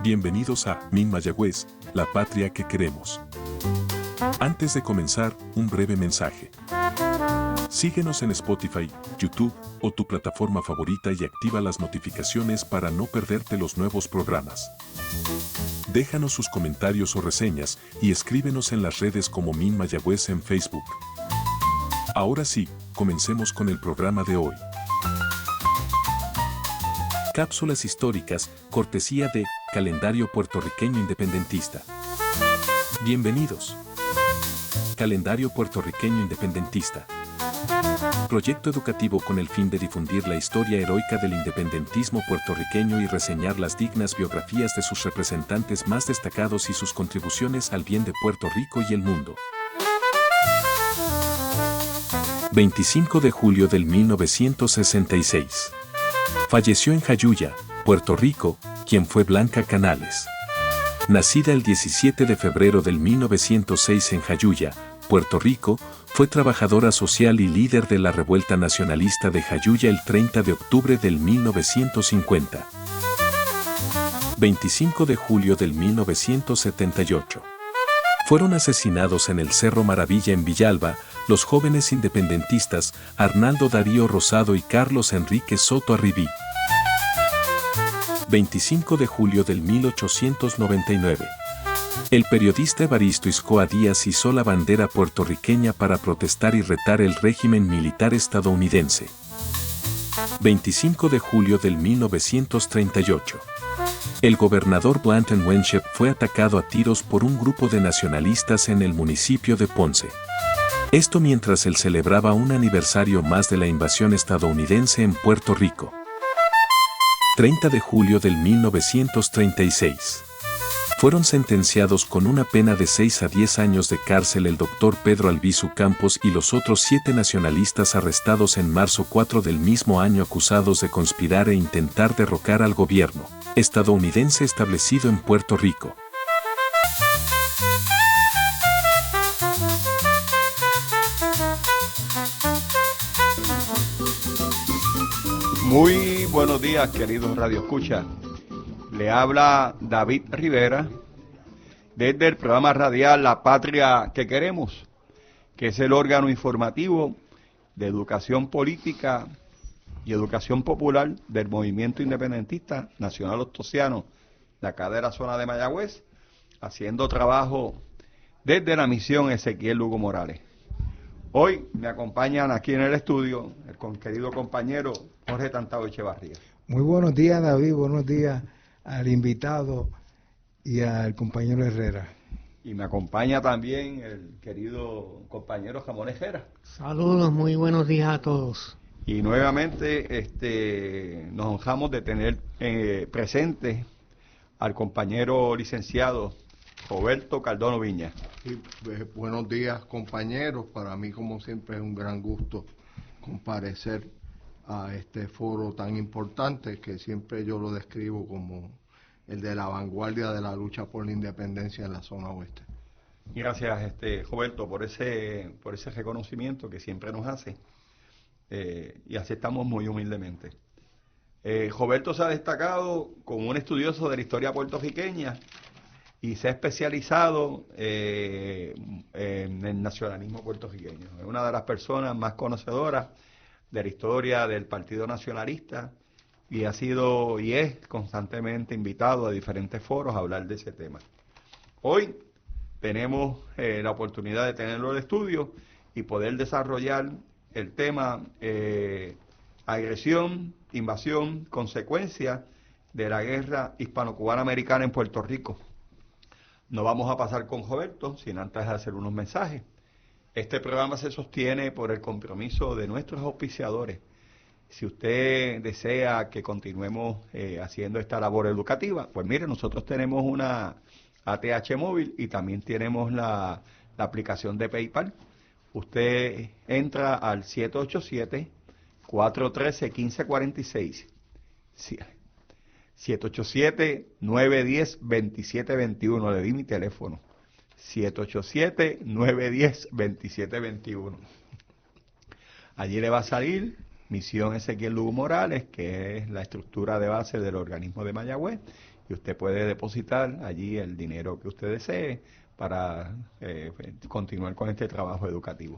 Bienvenidos a MIN Mayagüez, la patria que queremos. Antes de comenzar, un breve mensaje. Síguenos en Spotify, YouTube o tu plataforma favorita y activa las notificaciones para no perderte los nuevos programas. Déjanos sus comentarios o reseñas y escríbenos en las redes como MIN Mayagüez en Facebook. Ahora sí, comencemos con el programa de hoy. Cápsulas históricas, cortesía de Calendario Puertorriqueño Independentista. Bienvenidos. Calendario Puertorriqueño Independentista. Proyecto educativo con el fin de difundir la historia heroica del independentismo puertorriqueño y reseñar las dignas biografías de sus representantes más destacados y sus contribuciones al bien de Puerto Rico y el mundo. 25 de julio del 1966. Falleció en Jayuya, Puerto Rico, quien fue Blanca Canales. Nacida el 17 de febrero del 1906 en Jayuya, Puerto Rico, fue trabajadora social y líder de la revuelta nacionalista de Jayuya el 30 de octubre del 1950. 25 de julio del 1978. Fueron asesinados en el Cerro Maravilla en Villalba los jóvenes independentistas Arnaldo Darío Rosado y Carlos Enrique Soto Arribí. 25 de julio del 1899. El periodista Evaristo Iscoa Díaz izó la bandera puertorriqueña para protestar y retar el régimen militar estadounidense. 25 de julio del 1938. El gobernador Blanton Winship fue atacado a tiros por un grupo de nacionalistas en el municipio de Ponce. Esto mientras él celebraba un aniversario más de la invasión estadounidense en Puerto Rico. 30 de julio del 1936. Fueron sentenciados con una pena de 6 a 10 años de cárcel el doctor Pedro Albizu Campos y los otros 7 nacionalistas arrestados en marzo 4 del mismo año acusados de conspirar e intentar derrocar al gobierno estadounidense establecido en Puerto Rico. Muy buenos días, queridos Radio Escucha. Le habla David Rivera desde el programa radial La Patria que Queremos, que es el órgano informativo de educación política y educación popular del Movimiento Independentista Nacional Ostosiano de acá de la zona de Mayagüez, haciendo trabajo desde la misión Ezequiel Lugo Morales. Hoy me acompañan aquí en el estudio el querido compañero Jorge Tantado Echevarría. Muy buenos días, David, buenos días al invitado y al compañero Herrera. Y me acompaña también el querido compañero Jamón Ejera. Saludos, muy buenos días a todos. Y nuevamente nos honramos de tener presente al compañero licenciado Roberto Cardona Viña. Sí, buenos días, compañeros. Para mí, como siempre, es un gran gusto comparecer a este foro tan importante que siempre yo lo describo como el de la vanguardia de la lucha por la independencia en la zona oeste. Gracias, Roberto, por ese reconocimiento que siempre nos hace, y aceptamos muy humildemente. Roberto se ha destacado como un estudioso de la historia puertorriqueña y se ha especializado en el nacionalismo puertorriqueño. Es una de las personas más conocedoras de la historia del Partido Nacionalista y ha sido y es constantemente invitado a diferentes foros a hablar de ese tema. Hoy tenemos la oportunidad de tenerlo en el estudio y poder desarrollar el tema agresión, invasión, consecuencia de la guerra hispano-cubana americana en Puerto Rico. No vamos a pasar con Roberto sin antes hacer unos mensajes. Este programa se sostiene por el compromiso de nuestros auspiciadores. Si usted desea que continuemos haciendo esta labor educativa, pues mire, nosotros tenemos una ATH móvil y también tenemos la aplicación de PayPal. Usted entra al 787-413-1546. 787-910-2721. Le di mi teléfono. 787-910-2721. Allí le va a salir Misión Ezequiel Lugo Morales, que es la estructura de base del organismo de Mayagüez, y usted puede depositar allí el dinero que usted desee para continuar con este trabajo educativo.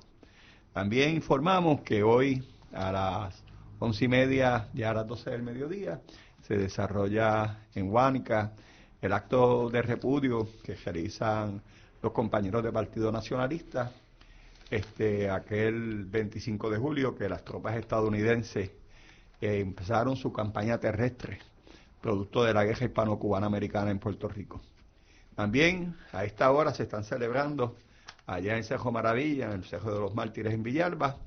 También informamos que hoy a las 11:30, ya a las 12 del mediodía, se desarrolla en Guánica el acto de repudio que realizan los compañeros del Partido Nacionalista, aquel 25 de julio que las tropas estadounidenses empezaron su campaña terrestre, producto de la guerra hispano-cubana-americana en Puerto Rico. También a esta hora se están celebrando allá en Cerro Maravilla, en el Cerro de los Mártires en Villalba,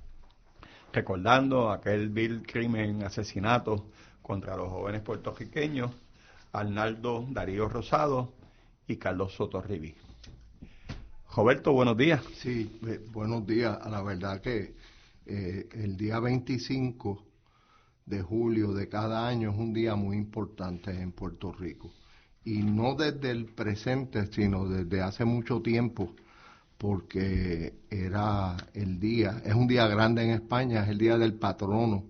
recordando aquel vil crimen, asesinato contra los jóvenes puertorriqueños, Arnaldo Darío Rosado y Carlos Sotorribi. Roberto, buenos días. Sí, buenos días. A la verdad que el día 25 de julio de cada año es un día muy importante en Puerto Rico. Y no desde el presente, sino desde hace mucho tiempo, porque era el día, es un día grande en España, es el día del patrono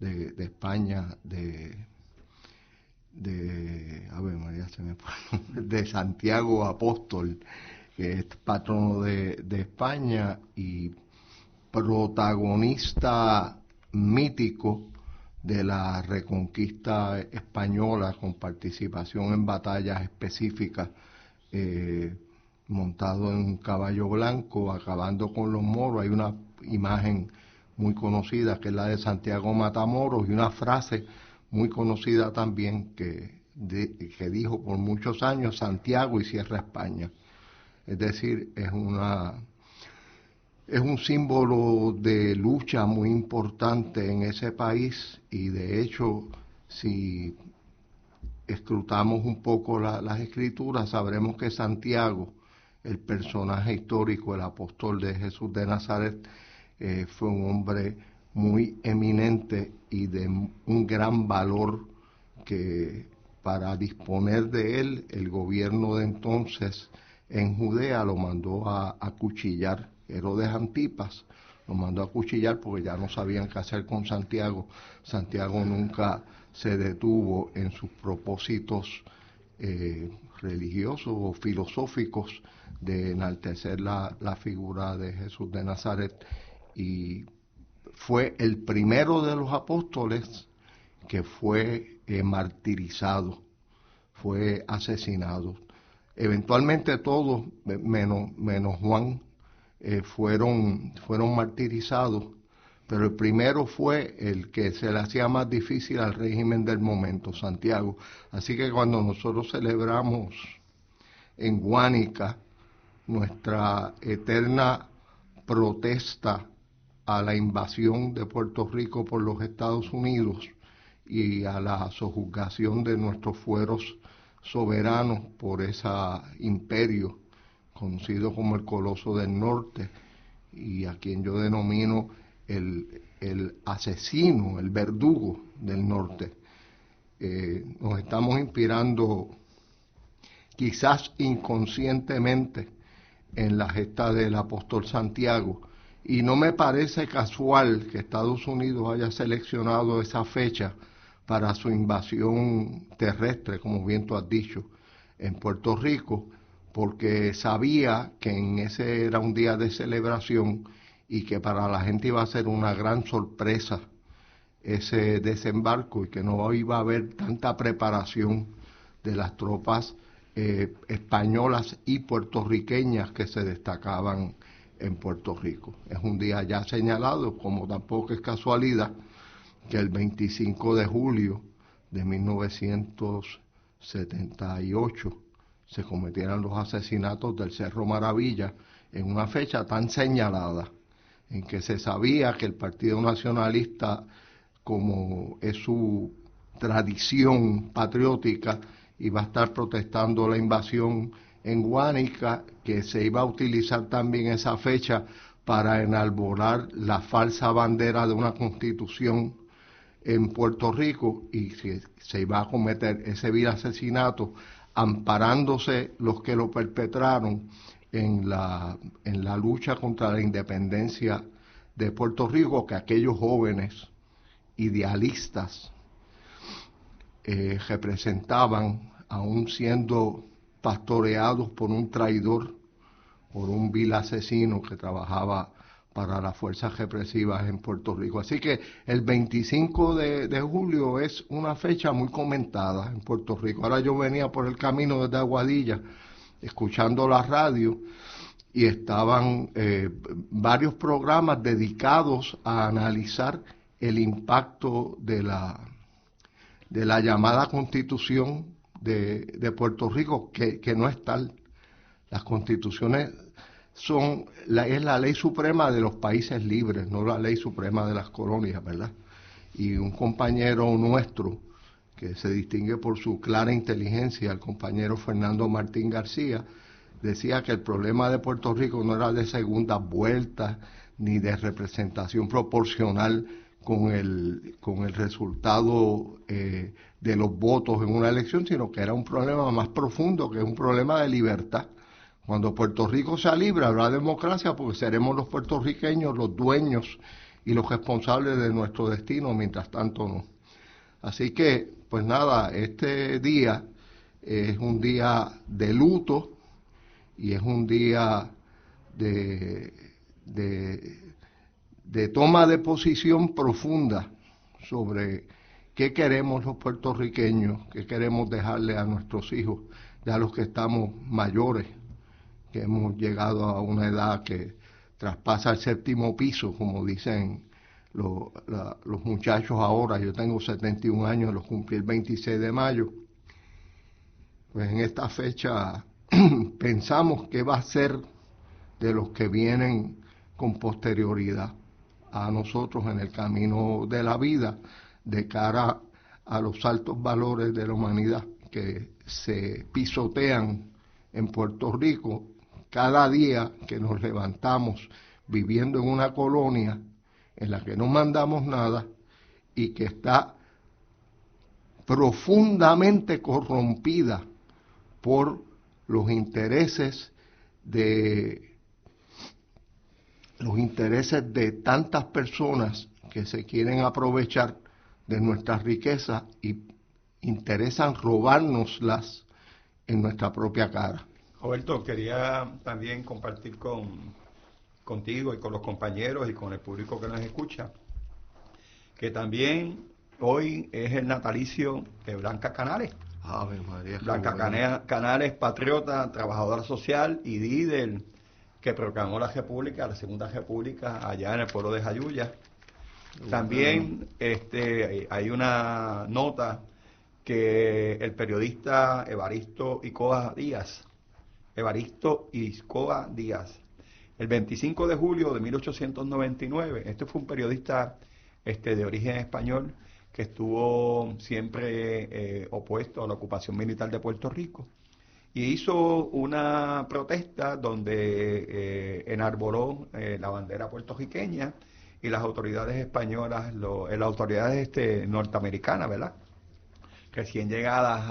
de España, a ver, María, se me fue, de Santiago Apóstol, que es patrono de España y protagonista mítico de la reconquista española, con participación en batallas específicas, montado en un caballo blanco, acabando con los moros. Hay una imagen muy conocida que es la de Santiago Matamoros, y una frase muy conocida también que dijo por muchos años: Santiago y cierra España. Es decir, es un símbolo de lucha muy importante en ese país, y de hecho, si escrutamos un poco las escrituras, sabremos que Santiago, el personaje histórico, el apóstol de Jesús de Nazaret, fue un hombre muy eminente y de un gran valor, que para disponer de él, el gobierno de entonces en Judea lo mandó a acuchillar. Herodes Antipas lo mandó a acuchillar porque ya no sabían qué hacer con Santiago. Santiago nunca se detuvo en sus propósitos religiosos o filosóficos de enaltecer la figura de Jesús de Nazaret, y fue el primero de los apóstoles que fue martirizado, fue asesinado. Eventualmente todos, menos Juan, fueron martirizados, pero el primero fue el que se le hacía más difícil al régimen del momento, Santiago. Así que cuando nosotros celebramos en Guánica nuestra eterna protesta a la invasión de Puerto Rico por los Estados Unidos y a la sojuzgación de nuestros fueros soberanos por ese imperio conocido como el Coloso del Norte, y a quien yo denomino el asesino, el verdugo del norte, nos estamos inspirando, quizás inconscientemente, en la gesta del apóstol Santiago, y no me parece casual que Estados Unidos haya seleccionado esa fecha para su invasión terrestre, como bien tú has dicho, en Puerto Rico, porque sabía que en ese era un día de celebración y que para la gente iba a ser una gran sorpresa ese desembarco, y que no iba a haber tanta preparación de las tropas españolas y puertorriqueñas que se destacaban en Puerto Rico. Es un día ya señalado, como tampoco es casualidad que el 25 de julio de 1978 se cometieran los asesinatos del Cerro Maravilla, en una fecha tan señalada, en que se sabía que el Partido Nacionalista, como es su tradición patriótica, iba a estar protestando la invasión en Guánica, que se iba a utilizar también esa fecha para enarbolar la falsa bandera de una constitución en Puerto Rico, y se iba a cometer ese vil asesinato, amparándose los que lo perpetraron en la lucha contra la independencia de Puerto Rico, que aquellos jóvenes idealistas representaban aún siendo pastoreados por un traidor, por un vil asesino que trabajaba para las fuerzas represivas en Puerto Rico. Así que el 25 de julio es una fecha muy comentada en Puerto Rico. Ahora yo venía por el camino desde Aguadilla, escuchando la radio, y estaban varios programas dedicados a analizar el impacto de la llamada Constitución de Puerto Rico, que no es tal. Las constituciones es la ley suprema de los países libres, no la ley suprema de las colonias, ¿verdad? Y un compañero nuestro que se distingue por su clara inteligencia, el compañero Fernando Martín García, decía que el problema de Puerto Rico no era de segunda vuelta ni de representación proporcional con el resultado de los votos en una elección, sino que era un problema más profundo, que es un problema de libertad. Cuando Puerto Rico sea libre habrá democracia, porque seremos los puertorriqueños los dueños y los responsables de nuestro destino, mientras tanto no. Así que, pues nada, este día es un día de luto y es un día de toma de posición profunda sobre qué queremos los puertorriqueños, qué queremos dejarle a nuestros hijos, ya los que estamos mayores, que hemos llegado a una edad que traspasa el séptimo piso, como dicen los muchachos ahora. Yo tengo 71 años, los cumplí el 26 de mayo. Pues en esta fecha pensamos qué va a ser de los que vienen con posterioridad a nosotros en el camino de la vida, de cara a los altos valores de la humanidad que se pisotean en Puerto Rico cada día que nos levantamos viviendo en una colonia en la que no mandamos nada y que está profundamente corrompida por los intereses de tantas personas que se quieren aprovechar de nuestras riquezas y interesan robárnoslas en nuestra propia cara. Roberto, quería también compartir contigo y con los compañeros y con el público que nos escucha, que también hoy es el natalicio de Blanca Canales. Ave María, Blanca Canales, patriota, trabajadora social y líder que proclamó la República, la Segunda República, allá en el pueblo de Jayuya. También hay una nota que el periodista Evaristo Iscoa Díaz, el 25 de julio de 1899, este fue un periodista de origen español que estuvo siempre opuesto a la ocupación militar de Puerto Rico, y hizo una protesta donde enarboló la bandera puertorriqueña, y las autoridades españolas, las autoridades norteamericanas, ¿verdad?, recién llegadas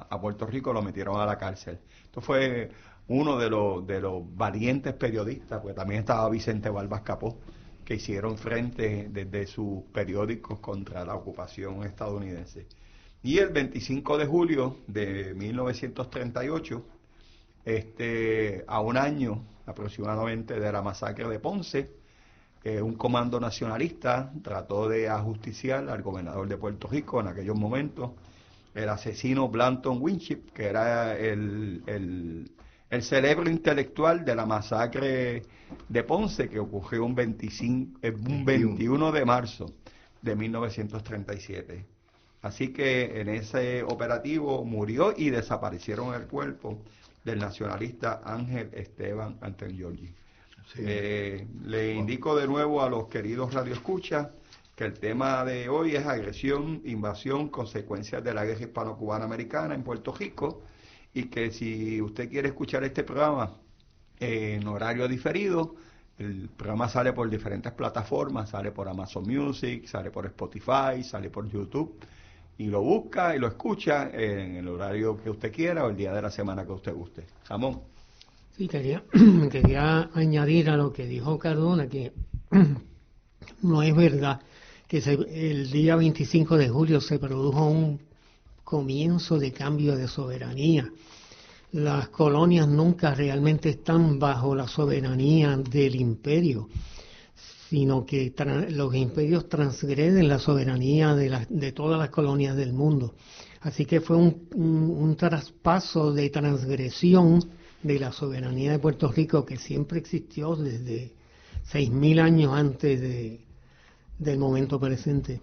a Puerto Rico, lo metieron a la cárcel. Esto fue uno de los valientes periodistas, porque también estaba Vicente Barbas Capó, que hicieron frente desde sus periódicos contra la ocupación estadounidense. Y el 25 de julio de 1938, a un año aproximadamente de la masacre de Ponce, un comando nacionalista trató de ajusticiar al gobernador de Puerto Rico en aquellos momentos, el asesino Blanton Winship, que era el cerebro intelectual de la masacre de Ponce, que ocurrió un 21 de marzo de 1937. Así que en ese operativo murió y desaparecieron el cuerpo del nacionalista Ángel Esteban Antongiorgi. Sí. Le indico de nuevo a los queridos radioescuchas que el tema de hoy es agresión, invasión, consecuencias de la guerra hispano-cubana americana en Puerto Rico, y que si usted quiere escuchar este programa en horario diferido, el programa sale por diferentes plataformas, sale por Amazon Music, sale por Spotify, sale por YouTube, y lo busca y lo escucha en el horario que usted quiera o el día de la semana que usted guste. Ramón. Sí, quería añadir a lo que dijo Cardona, que no es verdad que el día 25 de julio se produjo un comienzo de cambio de soberanía. Las colonias nunca realmente están bajo la soberanía del imperio, sino que los imperios transgreden la soberanía de todas las colonias del mundo. Así que fue un traspaso de transgresión de la soberanía de Puerto Rico que siempre existió desde 6.000 años antes del momento presente.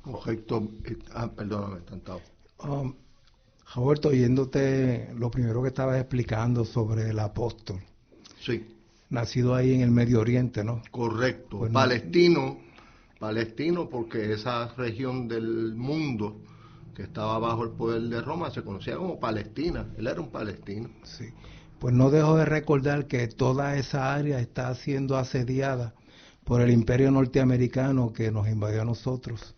Correcto. Perdóname, Tantado. Roberto, oyéndote lo primero que estabas explicando sobre el apóstol. Sí. Nacido ahí en el Medio Oriente, ¿no? Correcto. Pues palestino porque esa región del mundo que estaba bajo el poder de Roma se conocía como Palestina. Él era un palestino. Sí. Pues no dejo de recordar que toda esa área está siendo asediada por el imperio norteamericano que nos invadió a nosotros,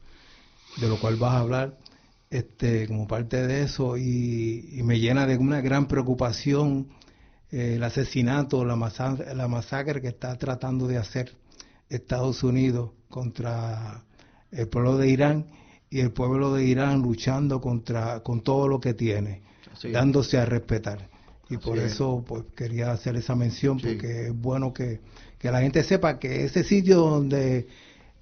de lo cual vas a hablar como parte de eso, y me llena de una gran preocupación el asesinato, la masacre que está tratando de hacer Estados Unidos contra el pueblo de Irán, y el pueblo de Irán luchando con todo lo que tiene, dándose a respetar. Y por eso pues quería hacer esa mención, porque es bueno que la gente sepa que ese sitio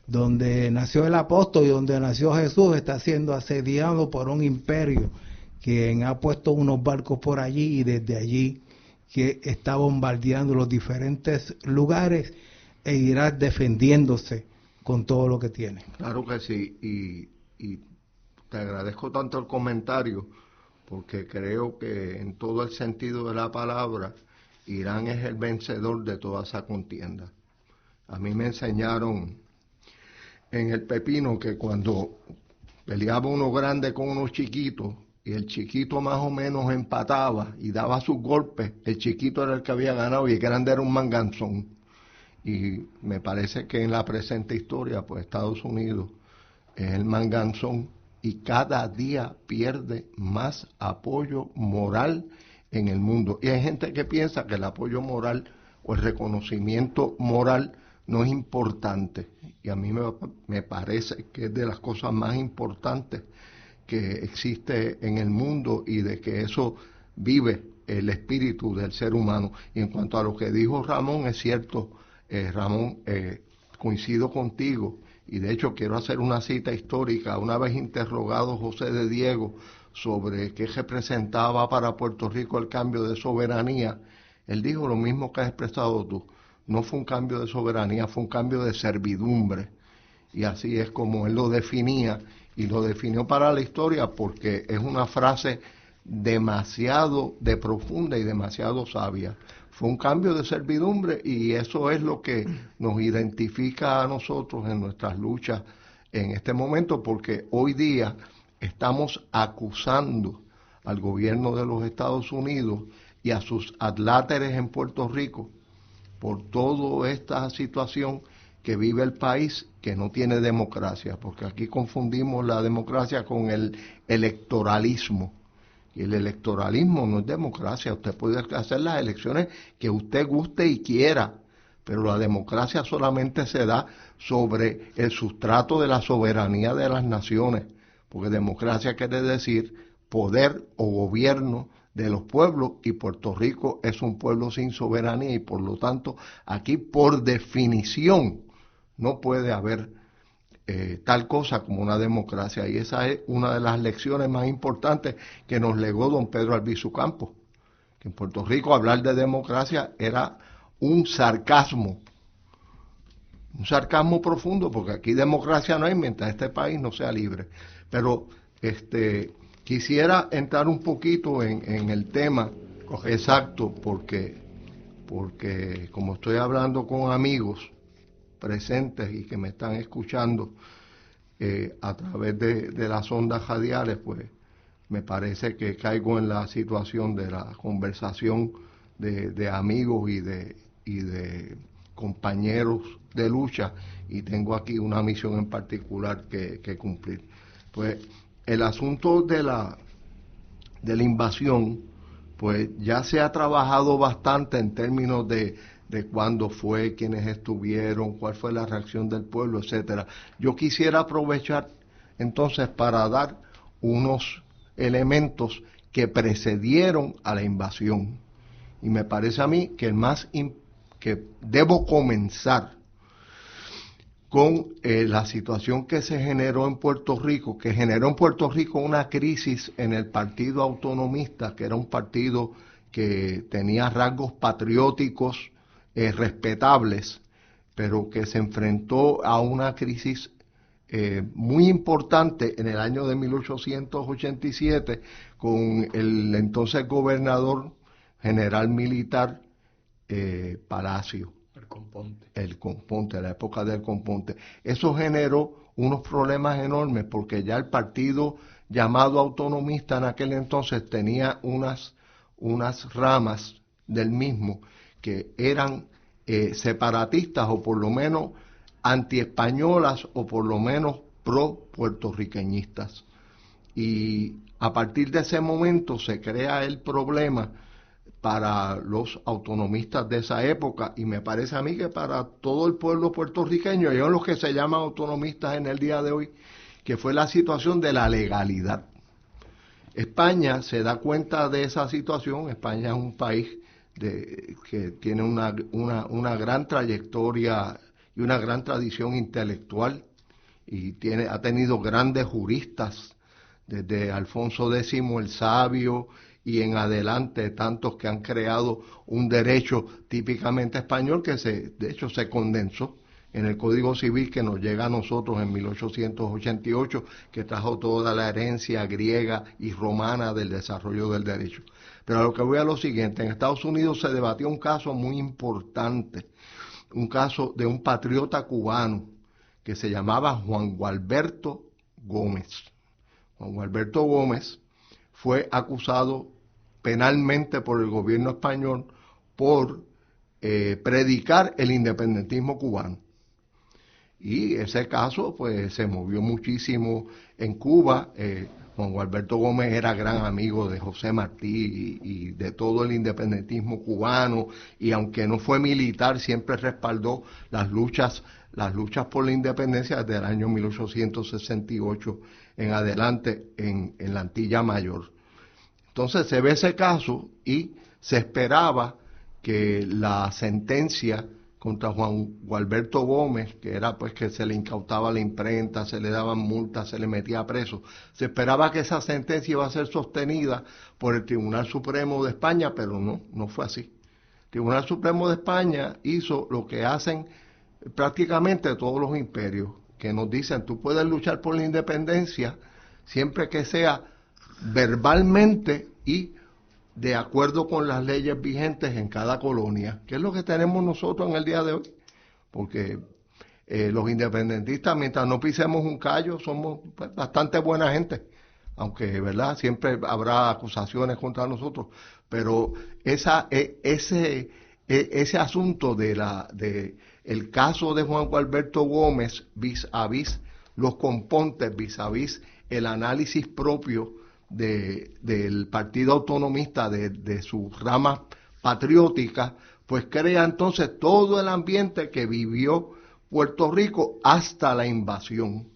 donde nació el apóstol y donde nació Jesús está siendo asediado por un imperio quien ha puesto unos barcos por allí, y desde allí que está bombardeando los diferentes lugares e irá defendiéndose con todo lo que tiene. Claro que sí, y te agradezco tanto el comentario, porque creo que en todo el sentido de la palabra, Irán es el vencedor de toda esa contienda. A mí me enseñaron en el pepino que cuando peleaba uno grande con unos chiquitos, y el chiquito más o menos empataba y daba sus golpes, el chiquito era el que había ganado y el grande era un manganzón. Y me parece que en la presente historia, pues Estados Unidos es el manganzón, y cada día pierde más apoyo moral en el mundo. Y hay gente que piensa que el apoyo moral o el reconocimiento moral no es importante. Y a mí me parece que es de las cosas más importantes que existe en el mundo, y de que eso vive el espíritu del ser humano. Y en cuanto a lo que dijo Ramón, es cierto, Ramón, coincido contigo. Y de hecho quiero hacer una cita histórica. Una vez interrogado José de Diego sobre qué representaba para Puerto Rico el cambio de soberanía, él dijo lo mismo que has expresado tú. No fue un cambio de soberanía, fue un cambio de servidumbre. Y así es como él lo definía, y lo definió para la historia, porque es una frase demasiado profunda y demasiado sabia. Fue un cambio de servidumbre, y eso es lo que nos identifica a nosotros en nuestras luchas en este momento, porque hoy día estamos acusando al gobierno de los Estados Unidos y a sus adláteres en Puerto Rico por toda esta situación que vive el país, que no tiene democracia, porque aquí confundimos la democracia con el electoralismo. Y el electoralismo no es democracia. Usted puede hacer las elecciones que usted guste y quiera, pero la democracia solamente se da sobre el sustrato de la soberanía de las naciones, porque democracia quiere decir poder o gobierno de los pueblos, y Puerto Rico es un pueblo sin soberanía, y por lo tanto aquí por definición no puede haber tal cosa como una democracia. Y esa es una de las lecciones más importantes que nos legó don Pedro Albizu Campos, que en Puerto Rico hablar de democracia era un sarcasmo profundo, porque aquí democracia no hay mientras este país no sea libre. Pero quisiera entrar un poquito en el tema exacto, porque como estoy hablando con amigos presentes y que me están escuchando a través de las ondas radiales, pues me parece que caigo en la situación de la conversación de amigos y de compañeros de lucha, y tengo aquí una misión en particular que cumplir. Pues el asunto de la invasión, pues ya se ha trabajado bastante en términos de cuándo fue, quiénes estuvieron, cuál fue la reacción del pueblo, etcétera. Yo quisiera aprovechar entonces para dar unos elementos que precedieron a la invasión. Y me parece a mí que que debo comenzar con la situación que se generó en Puerto Rico, que generó en Puerto Rico una crisis en el Partido Autonomista, que era un partido que tenía rasgos patrióticos respetables, pero que se enfrentó a una crisis muy importante en el año de 1887 con el entonces gobernador general militar Palacio. El Componte, la época del Componte. Eso generó unos problemas enormes porque ya el partido llamado autonomista en aquel entonces tenía unas ramas del mismo que eran separatistas o por lo menos antiespañolas o por lo menos pro-puertorriqueñistas. Y a partir de ese momento se crea el problema para los autonomistas de esa época y me parece a mí que para todo el pueblo puertorriqueño, ellos los que se llaman autonomistas en el día de hoy, que fue la situación de la legalidad. España se da cuenta de esa situación. España es un país que tiene una gran trayectoria y una gran tradición intelectual y ha tenido grandes juristas desde Alfonso X el Sabio y en adelante tantos que han creado un derecho típicamente español que de hecho se condensó en el Código Civil que nos llega a nosotros en 1888, que trajo toda la herencia griega y romana del desarrollo del derecho. Pero a lo que voy a lo siguiente, en Estados Unidos se debatió un caso muy importante, un caso de un patriota cubano que se llamaba Juan Gualberto Gómez. Juan Gualberto Gómez fue acusado penalmente por el gobierno español por predicar el independentismo cubano. Y ese caso pues se movió muchísimo en Cuba. Juan Gualberto Gómez era gran amigo de José Martí y de todo el independentismo cubano, y aunque no fue militar, siempre respaldó las luchas por la independencia desde el año 1868 en adelante en la Antilla Mayor. Entonces se ve ese caso y se esperaba que la sentencia contra Juan Gualberto Gómez, que era pues que se le incautaba la imprenta, se le daban multas, se le metía preso, se esperaba que esa sentencia iba a ser sostenida por el Tribunal Supremo de España, pero no fue así. El Tribunal Supremo de España hizo lo que hacen prácticamente todos los imperios, que nos dicen, tú puedes luchar por la independencia siempre que sea verbalmente y de acuerdo con las leyes vigentes en cada colonia, que es lo que tenemos nosotros en el día de hoy, porque los independentistas, mientras no pisemos un callo, somos pues, bastante buena gente, aunque verdad siempre habrá acusaciones contra nosotros, pero ese asunto de el caso de Juan Gualberto Gómez vis a vis los compontes, vis a vis el análisis propio del Partido Autonomista, de sus ramas patrióticas, pues crea entonces todo el ambiente que vivió Puerto Rico hasta la invasión.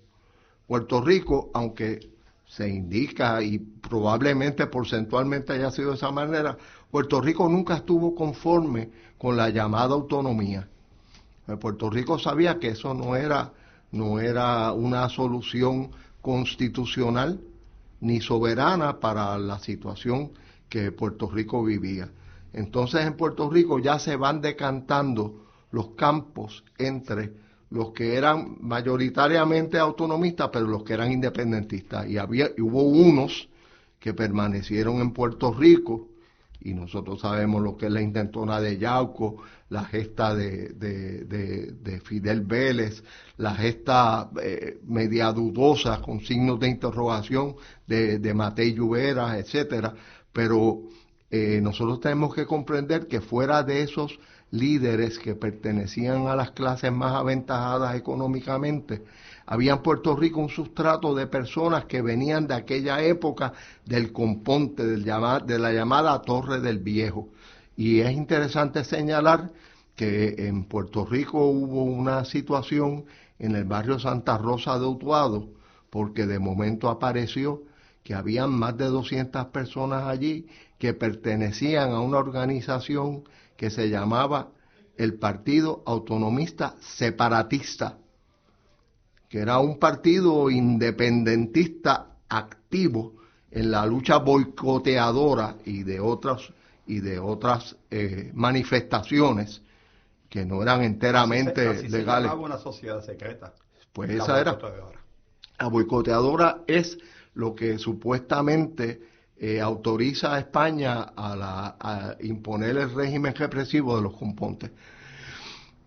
Puerto Rico, aunque se indica y probablemente porcentualmente haya sido de esa manera, Puerto Rico nunca estuvo conforme con la llamada autonomía. Puerto Rico sabía que eso no era una solución constitucional ni soberana para la situación que Puerto Rico vivía. Entonces en Puerto Rico ya se van decantando los campos entre los que eran mayoritariamente autonomistas, pero los que eran independentistas. Y hubo unos que permanecieron en Puerto Rico, y nosotros sabemos lo que es la intentona de Yauco, la gesta de Fidel Vélez, la gesta media dudosa con signos de interrogación de Matei Lluveras, etcétera. Pero nosotros tenemos que comprender que fuera de esos líderes que pertenecían a las clases más aventajadas económicamente, había en Puerto Rico un sustrato de personas que venían de aquella época del Componte, de la llamada Torre del Viejo. Y es interesante señalar que en Puerto Rico hubo una situación en el barrio Santa Rosa de Utuado, porque de momento apareció que habían más de 200 personas allí que pertenecían a una organización que se llamaba el Partido Autonomista Separatista, que era un partido independentista activo en la lucha boicoteadora y de otras manifestaciones que no eran enteramente así legales. Se llamaba una sociedad secreta. Pues esa era. La boicoteadora es lo que supuestamente autoriza a España a imponer el régimen represivo de los compontes.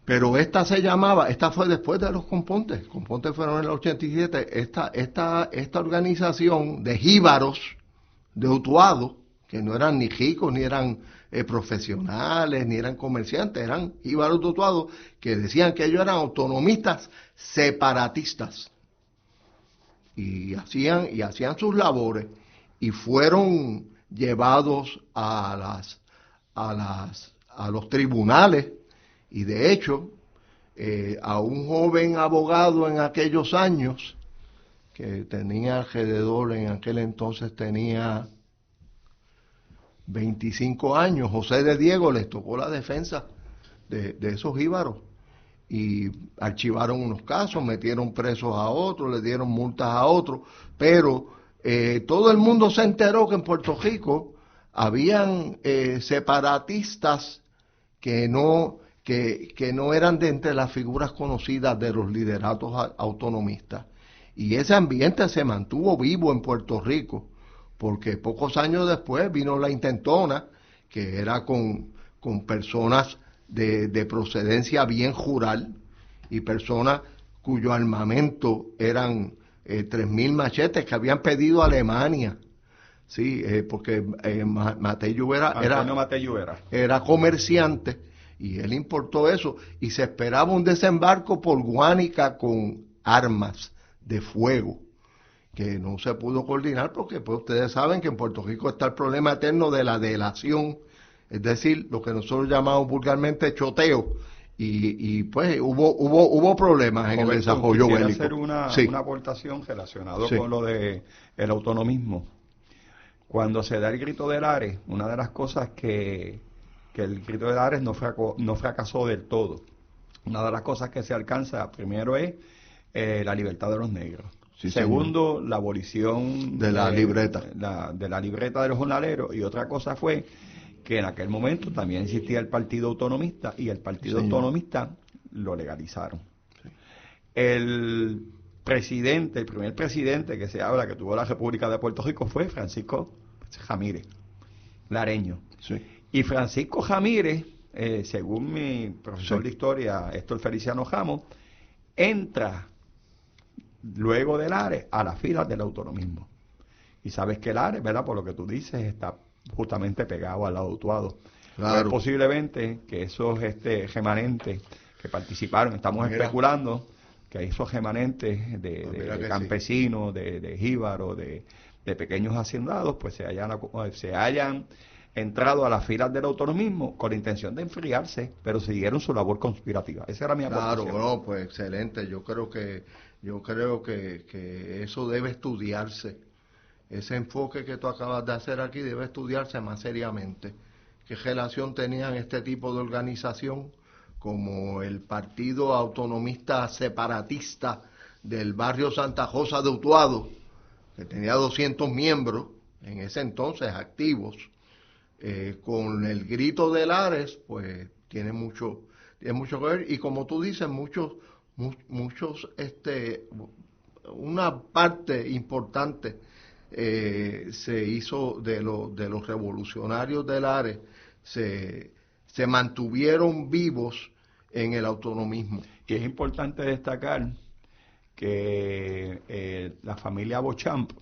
Pero esta fue después de los compontes. Compontes fueron en el 87. Esta organización de jíbaros de Utuado, que no eran ni ricos, ni eran profesionales, ni eran comerciantes, eran jíbaros de Utuado, que decían que ellos eran autonomistas separatistas. Y hacían sus labores, y fueron llevados a los tribunales. Y de hecho, a un joven abogado en aquellos años, que tenía alrededor, en aquel entonces tenía 25 años, José de Diego, les tocó la defensa de esos jíbaros. Y archivaron unos casos, metieron presos a otros, le dieron multas a otros, pero todo el mundo se enteró que en Puerto Rico habían separatistas que no eran de entre las figuras conocidas de los lideratos autonomistas. Y ese ambiente se mantuvo vivo en Puerto Rico, porque pocos años después vino la intentona, que era con personas de procedencia bien rural, y personas cuyo armamento eran 3.000 machetes que habían pedido a Alemania. Sí, porque Matei Lluvera era comerciante, y él importó eso, y se esperaba un desembarco por Guánica con armas de fuego, que no se pudo coordinar porque pues ustedes saben que en Puerto Rico está el problema eterno de la delación, es decir, lo que nosotros llamamos vulgarmente choteo, y pues hubo problemas en el desarrollo bélico. Quisiera hacer una aportación relacionada con lo de el autonomismo. Cuando se da el grito de Lares, una de las cosas que el grito de Lares no fracasó del todo. Una de las cosas que se alcanza primero es la libertad de los negros. Sí, segundo, señor. La abolición de la libreta. De la libreta de los jornaleros. Y otra cosa fue que en aquel momento también existía el Partido Autonomista, y el Partido Autonomista lo legalizaron. Sí. El primer presidente que se habla que tuvo la República de Puerto Rico fue Francisco Ramírez, lareño. Sí. Y Francisco Ramírez, según mi profesor de historia, Héctor Feliciano Ramos, entra luego de Lares a las filas del autonomismo. Y sabes que Lares, ¿verdad? Por lo que tú dices, está justamente pegado al lado de Utuado. Claro. Pues posiblemente que esos remanentes que participaron, estamos especulando que esos remanentes de campesinos, de jíbaros, de pequeños haciendados, pues se hayan entrado a las filas del autonomismo con la intención de enfriarse, pero siguieron su labor conspirativa. Esa era mi aportación. Claro, bueno, pues excelente. Yo creo que eso debe estudiarse. Ese enfoque que tú acabas de hacer aquí debe estudiarse más seriamente. ¿Qué relación tenían este tipo de organización como el Partido Autonomista Separatista del barrio Santa Rosa de Utuado, que tenía 200 miembros en ese entonces activos, con el grito de Lares? Pues tiene mucho que ver, y como tú dices, una parte importante se hizo de los revolucionarios de Lares, se mantuvieron vivos en el autonomismo. Y es importante destacar que la familia Beauchamp,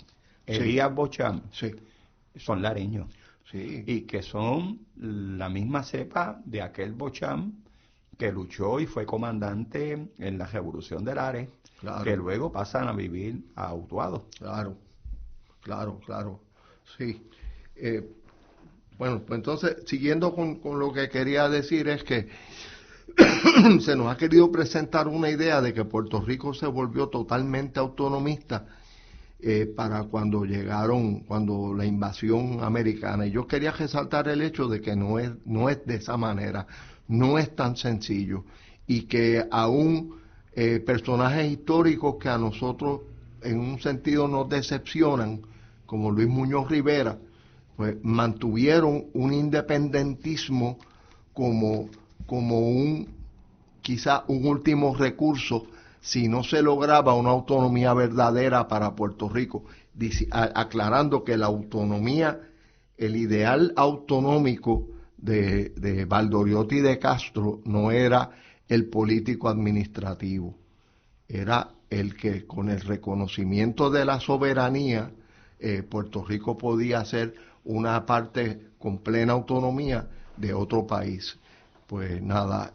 Elías Beauchamp, son lareños. Sí. Y que son la misma cepa de aquel Beauchamp que luchó y fue comandante en la Revolución de Lares, claro, que luego pasan a vivir a Utuado. Claro. Sí. Bueno, pues entonces, siguiendo con lo que quería decir, es que se nos ha querido presentar una idea de que Puerto Rico se volvió totalmente autonomista, para cuando la invasión americana. Y yo quería resaltar el hecho de que no es de esa manera, no es tan sencillo, y que aún personajes históricos que a nosotros en un sentido nos decepcionan, como Luis Muñoz Rivera, pues mantuvieron un independentismo como quizá un último recurso si no se lograba una autonomía verdadera para Puerto Rico, aclarando que la autonomía, el ideal autonómico de Valdoriotti y de Castro no era el político administrativo, era el que con el reconocimiento de la soberanía Puerto Rico podía ser una parte con plena autonomía de otro país. Pues nada,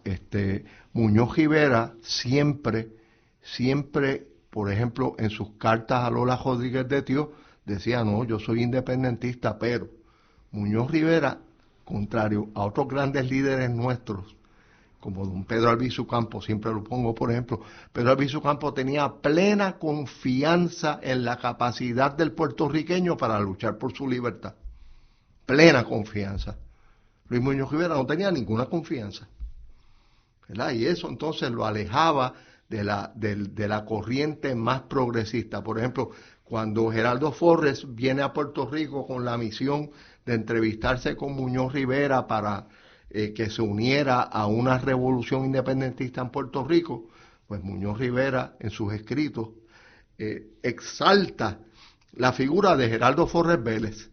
Muñoz Rivera siempre, por ejemplo, en sus cartas a Lola Rodríguez de Tío, decía, no, yo soy independentista, pero Muñoz Rivera, contrario a otros grandes líderes nuestros, como don Pedro Albizu Campos, siempre lo pongo por ejemplo, Pedro Albizu Campos tenía plena confianza en la capacidad del puertorriqueño para luchar por su libertad. Plena confianza. Luis Muñoz Rivera no tenía ninguna confianza, ¿verdad? Y eso entonces lo alejaba de la corriente más progresista. Por ejemplo, cuando Geraldo Forres viene a Puerto Rico con la misión de entrevistarse con Muñoz Rivera para que se uniera a una revolución independentista en Puerto Rico, pues Muñoz Rivera en sus escritos exalta la figura de Geraldo Forres Vélez,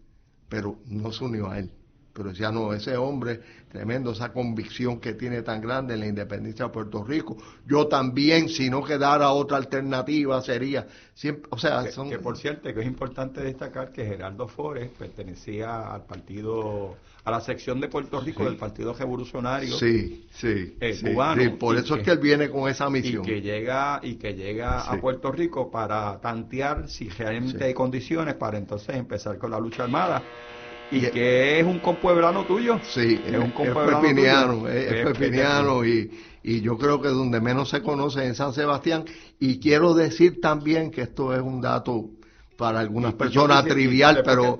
pero no se unió a él. Pero decía, no, ese hombre, tremendo, esa convicción que tiene tan grande en la independencia de Puerto Rico. Yo también, si no quedara otra alternativa, sería... siempre, o sea, que por cierto, que es importante destacar que Geraldo Forres pertenecía al partido, a la sección de Puerto Rico del Partido Revolucionario cubano. Sí, por eso es que él viene con esa misión. Y que llega a Puerto Rico para tantear si realmente hay condiciones para entonces empezar con la lucha armada. Y que es un compueblano tuyo. Sí, es pepiniano y yo creo que donde menos se conoce es en San Sebastián. Y quiero decir también que esto es un dato para algunas personas trivial, pero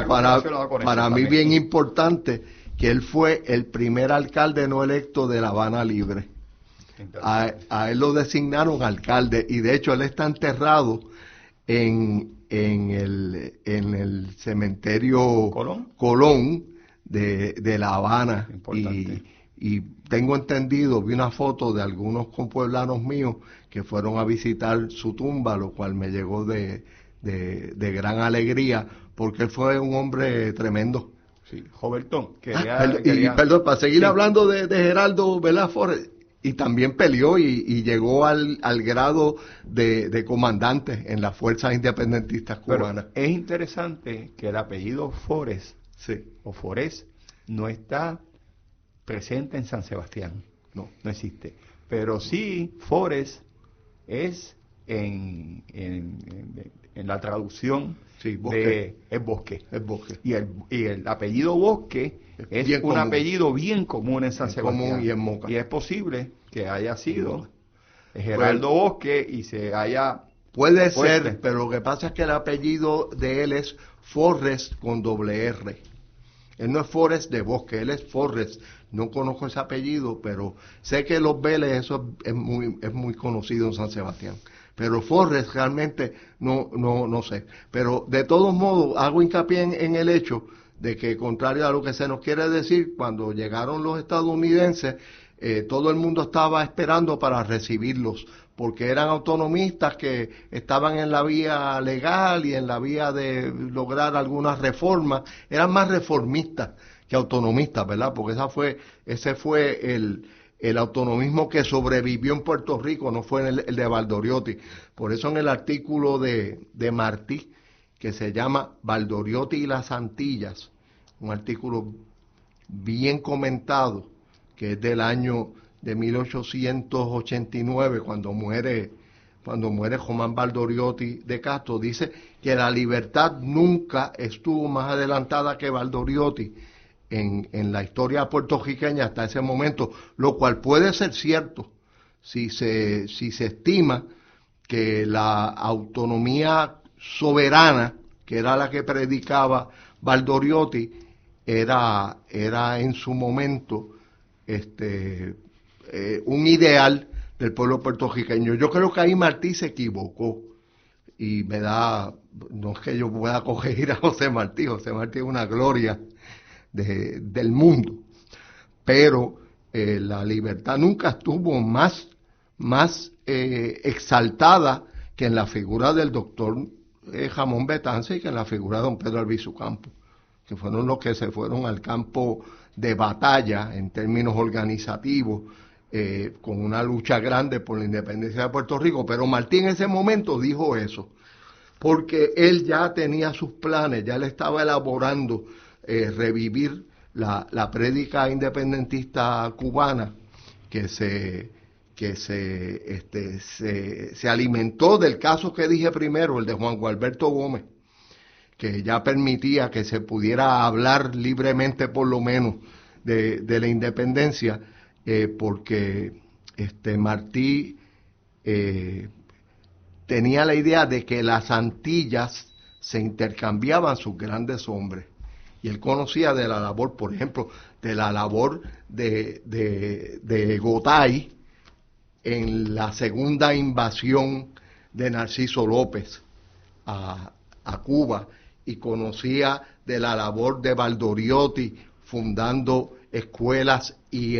para mí bien importante, que él fue el primer alcalde no electo de La Habana Libre. A él lo designaron alcalde y de hecho él está enterrado en el cementerio Colón de La Habana. Y tengo entendido, vi una foto de algunos compueblanos míos que fueron a visitar su tumba, lo cual me llegó de gran alegría, porque él fue un hombre tremendo. Sí, Roberto, perdón, para seguir hablando de Geraldo Forres, y también peleó y llegó al grado de comandante en las fuerzas independentistas cubanas. Pero es interesante que el apellido Forres o Forés no está presente en San Sebastián. No existe. Pero sí, Forres es en la traducción bosque. Es bosque. Es bosque. Y el apellido Bosque es un común. Apellido bien común en San Sebastián. Común y en Moca. Y es posible que haya sido Geraldo Bosque y se haya... Puede ser, pero lo que pasa es que el apellido de él es Forres con doble R. Él no es Forres de Bosque, él es Forres. No conozco ese apellido, pero sé que los Vélez eso es muy conocido en San Sebastián. Pero Forres realmente no sé. Pero de todos modos hago hincapié en el hecho de que, contrario a lo que se nos quiere decir, cuando llegaron los estadounidenses, todo el mundo estaba esperando para recibirlos, porque eran autonomistas que estaban en la vía legal y en la vía de lograr algunas reformas, eran más reformistas que autonomistas, ¿verdad? Porque ese fue el autonomismo que sobrevivió en Puerto Rico, no fue el de Valdoriotti. Por eso en el artículo de Martí, que se llama Valdoriotti y las Antillas, un artículo bien comentado, que es del año de 1889, cuando muere Román Valdoriotti de Castro, dice que la libertad nunca estuvo más adelantada que Valdoriotti en la historia puertorriqueña hasta ese momento, lo cual puede ser cierto si se estima que la autonomía soberana, que era la que predicaba Valdoriotti, era en su momento un ideal del pueblo puertorriqueño. Yo creo que ahí Martí se equivocó, y no es que yo pueda corregir a José Martí es una gloria del mundo, pero la libertad nunca estuvo más exaltada que en la figura del doctor Jamón Betance y que en la figura de don Pedro Albizu Campos, que fueron los que se fueron al campo de batalla en términos organizativos, con una lucha grande por la independencia de Puerto Rico. Pero Martí en ese momento dijo eso, porque él ya tenía sus planes, ya le estaba elaborando revivir la prédica independentista cubana que se alimentó del caso que dije primero, el de Juan Gualberto Gómez, que ya permitía que se pudiera hablar libremente, por lo menos, de la independencia, porque Martí tenía la idea de que las Antillas se intercambiaban sus grandes hombres. Y él conocía de la labor, por ejemplo, de la labor de Gotay en la segunda invasión de Narciso López a Cuba, y conocía de la labor de Valdoriotti fundando escuelas y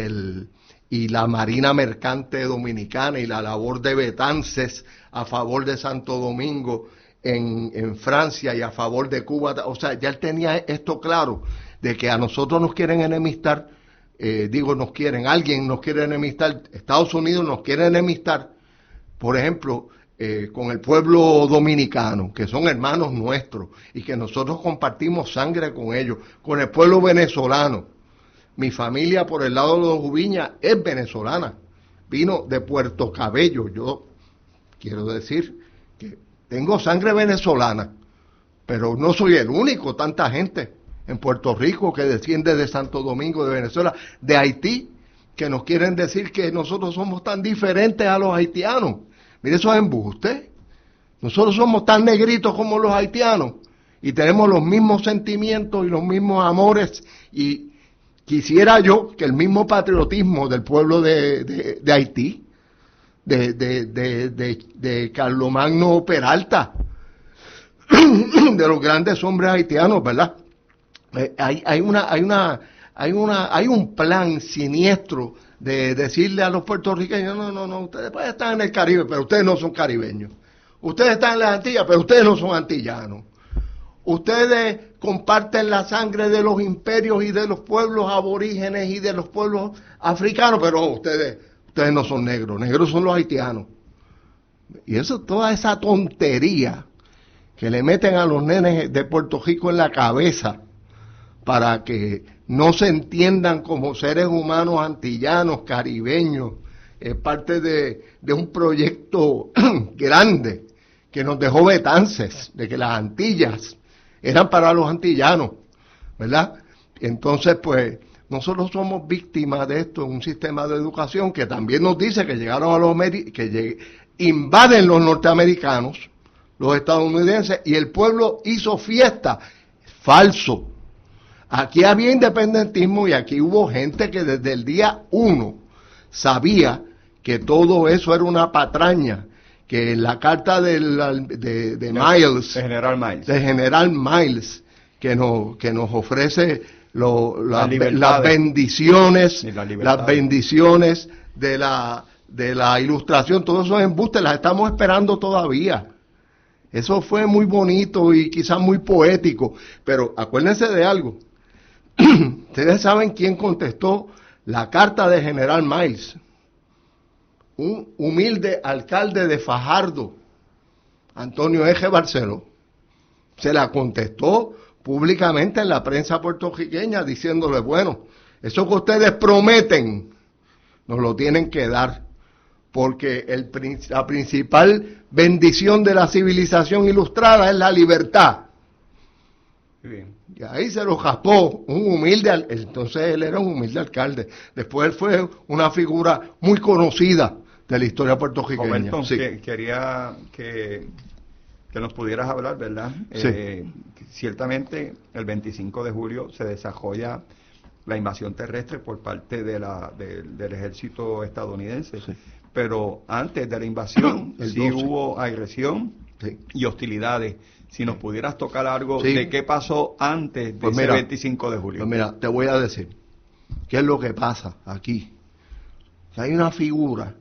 la Marina Mercante Dominicana, y la labor de Betances a favor de Santo Domingo en Francia y a favor de Cuba. O sea, ya él tenía esto claro, de que a nosotros nos quieren enemistar, alguien nos quiere enemistar, Estados Unidos nos quiere enemistar, por ejemplo, con el pueblo dominicano, que son hermanos nuestros y que nosotros compartimos sangre con ellos, con el pueblo venezolano. Mi familia por el lado de los Ubiña es venezolana, vino de Puerto Cabello. Yo quiero decir que tengo sangre venezolana, pero no soy el único, tanta gente en Puerto Rico que desciende de Santo Domingo, de Venezuela, de Haití, que nos quieren decir que nosotros somos tan diferentes a los haitianos. Mire, eso es embuste. Nosotros somos tan negritos como los haitianos y tenemos los mismos sentimientos y los mismos amores, y quisiera yo que el mismo patriotismo del pueblo de Haití, de Carlomagno Peralta, de los grandes hombres haitianos, ¿verdad? Hay un plan siniestro de decirle a los puertorriqueños: no, ustedes pueden estar en el Caribe, pero ustedes no son caribeños. Ustedes están en las Antillas, pero ustedes no son antillanos. Ustedes comparten la sangre de los imperios y de los pueblos aborígenes y de los pueblos africanos, pero ustedes no son negros, negros son los haitianos. Y eso, toda esa tontería que le meten a los nenes de Puerto Rico en la cabeza para que no se entiendan como seres humanos antillanos, caribeños, es parte de un proyecto grande que nos dejó Betances, de que las Antillas eran para los antillanos, ¿verdad? Entonces, pues, nosotros somos víctimas de esto en un sistema de educación que también nos dice que llegaron a invaden los norteamericanos, los estadounidenses, y el pueblo hizo fiesta. Falso. Aquí había independentismo y aquí hubo gente que desde el día 1 sabía que todo eso era una patraña, que en la carta de Miles, de General Miles, que nos ofrece las bendiciones, de la ilustración, todos esos embustes, las estamos esperando todavía. Eso fue muy bonito y quizás muy poético, pero acuérdense de algo. Ustedes saben quién contestó la carta de General Miles. Un humilde alcalde de Fajardo, Antonio Eje Barceló. Se la contestó públicamente en la prensa puertorriqueña diciéndole: bueno, eso que ustedes prometen nos lo tienen que dar, porque la principal bendición de la civilización ilustrada es la libertad. Bien. Y ahí se lo jaspó un humilde, entonces él era un humilde alcalde. Después él fue una figura muy conocida de la historia puertorriqueña. Roberto, sí. Quería que que nos pudieras hablar, ¿verdad? Sí. Ciertamente, el 25 de julio se desarrolla la invasión terrestre por parte del ejército estadounidense. Sí. Pero antes de la invasión sí hubo agresión y hostilidades. Si nos pudieras tocar algo de qué pasó antes de ese 25 de julio. Pues mira, te voy a decir qué es lo que pasa aquí. Hay una figura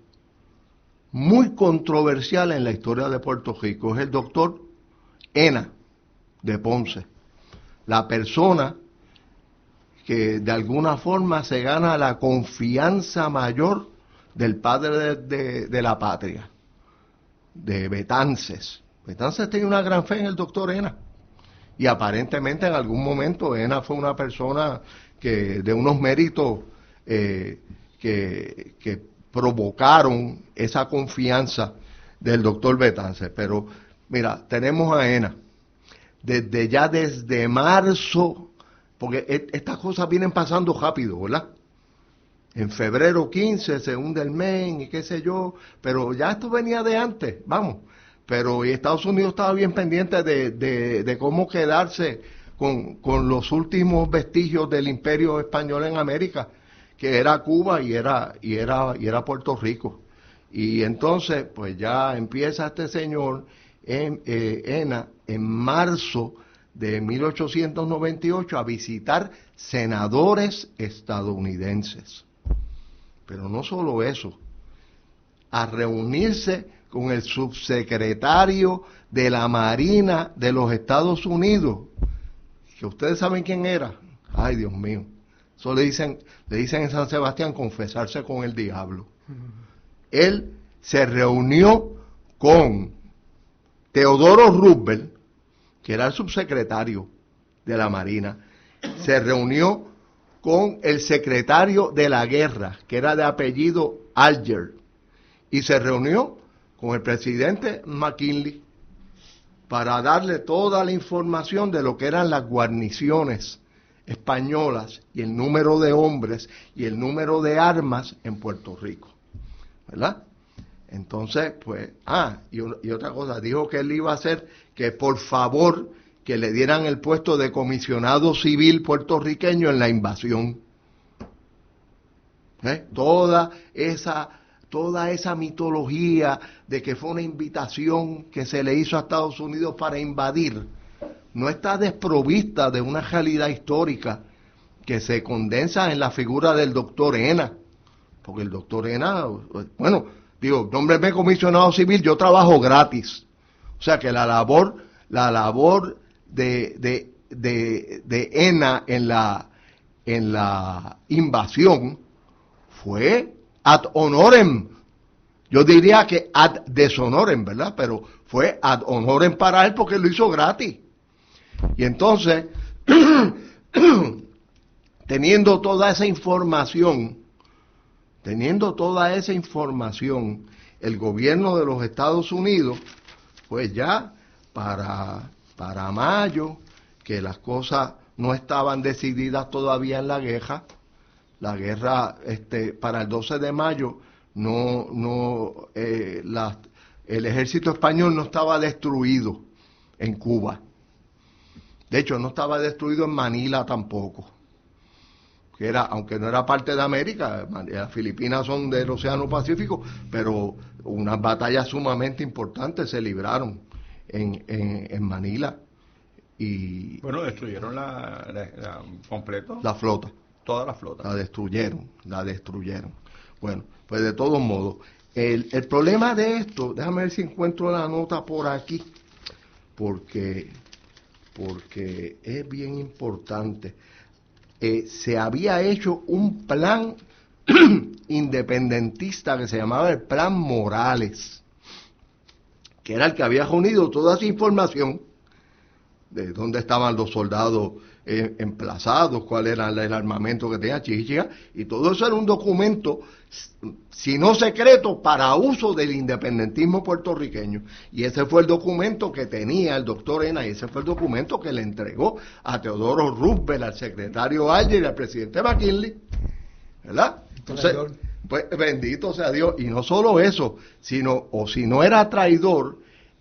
muy controversial en la historia de Puerto Rico, es el doctor Ena de Ponce, la persona que de alguna forma se gana la confianza mayor del padre de la patria, de Betances. Betances tenía una gran fe en el doctor Ena, y aparentemente en algún momento Ena fue una persona que de unos méritos que provocaron esa confianza del doctor Betances. Pero mira, tenemos a Ena desde marzo, porque estas cosas vienen pasando rápido, ¿verdad? En febrero 15 se hunde el Maine y qué sé yo, pero ya esto venía de antes, vamos. Pero Estados Unidos estaba bien pendiente de cómo quedarse con los últimos vestigios del Imperio Español en América, que era Cuba y era Puerto Rico. Y entonces, pues ya empieza este señor Ena en marzo de 1898 a visitar senadores estadounidenses. Pero no solo eso, a reunirse con el subsecretario de la Marina de los Estados Unidos, que ustedes saben quién era. Ay, Dios mío. Eso le dicen en San Sebastián confesarse con el diablo. Él se reunió con Teodoro Roosevelt, que era el subsecretario de la Marina. Se reunió con el secretario de la guerra, que era de apellido Alger, y se reunió con el presidente McKinley para darle toda la información de lo que eran las guarniciones españolas y el número de hombres y el número de armas en Puerto Rico, ¿verdad? Entonces, pues, y otra cosa, dijo que él iba a hacer que por favor que le dieran el puesto de comisionado civil puertorriqueño en la invasión. Toda esa mitología de que fue una invitación que se le hizo a Estados Unidos para invadir, no está desprovista de una realidad histórica que se condensa en la figura del doctor Ena. Porque el doctor Ena, bueno, digo, nómbreme comisionado civil, yo trabajo gratis. O sea que la labor de Ena en la invasión fue ad honorem. Yo diría que ad deshonorem, ¿verdad? Pero fue ad honorem para él porque lo hizo gratis. Y entonces, teniendo toda esa información, el gobierno de los Estados Unidos, pues ya para mayo, que las cosas no estaban decididas todavía en la guerra para el 12 de mayo, el ejército español no estaba destruido en Cuba. De hecho, no estaba destruido en Manila tampoco, aunque no era parte de América. Las Filipinas son del Océano Pacífico, pero unas batallas sumamente importantes se libraron en Manila. Y bueno, destruyeron completo la flota. Toda la flota. La destruyeron. Bueno, pues de todos modos, el problema de esto, déjame ver si encuentro la nota por aquí, porque es bien importante. Se había hecho un plan independentista que se llamaba el Plan Morales, que era el que había reunido toda esa información de dónde estaban los soldados emplazados, cuál era el armamento que tenía Chichiga, y todo eso era un documento, si no secreto, para uso del independentismo puertorriqueño. Y ese fue el documento que tenía el doctor Ena, y ese fue el documento que le entregó a Teodoro Roosevelt, al secretario Alger y al presidente McKinley, ¿verdad? Entonces, pues bendito sea Dios. Y no solo eso, sino, o si no era traidor,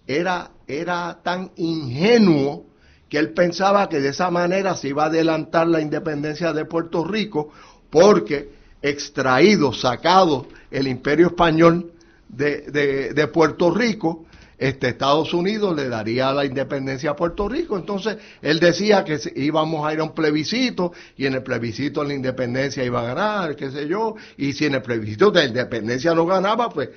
era tan ingenuo que él pensaba que de esa manera se iba a adelantar la independencia de Puerto Rico, porque sacado el Imperio Español de Puerto Rico, Estados Unidos le daría la independencia a Puerto Rico. Entonces él decía que íbamos a ir a un plebiscito, y en el plebiscito la independencia iba a ganar, qué sé yo, y si en el plebiscito de la independencia no ganaba, pues